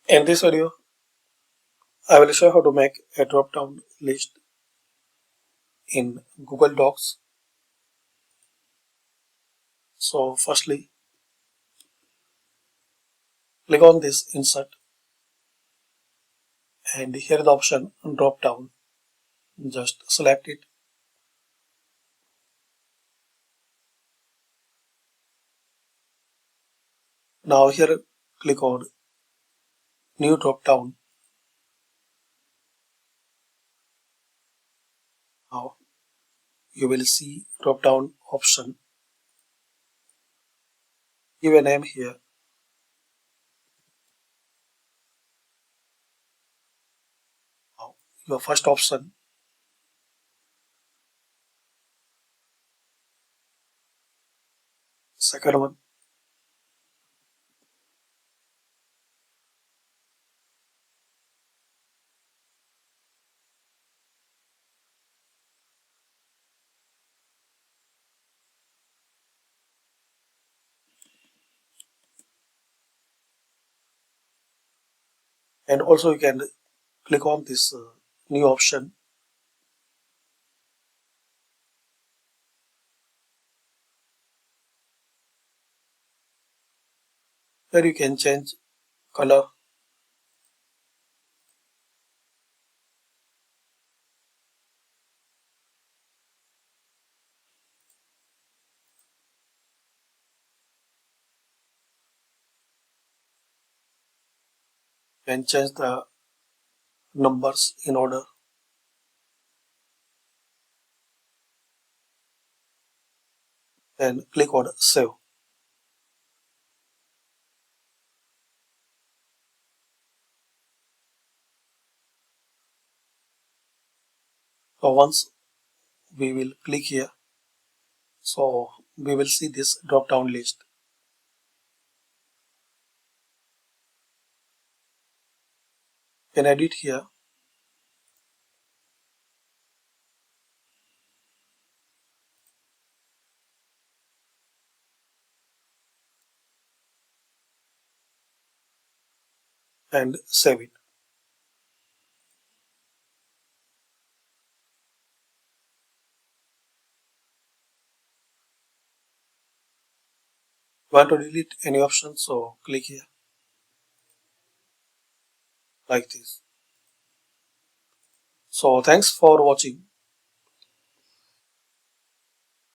In this video, I will show how to make a drop-down list in Google Docs. So firstly, click on this insert and here the option drop-down. Just select it. Now here click on new drop-down. Now you will see drop-down option. Give a name here. Now your first option. Second one. And also you can click on this new option. Here you can change color. And change the numbers in order. Then click on save. So once we will click here, so we will see this drop down list. You can edit here and save it. Want to delete any option, so click here like this. So thanks for watching.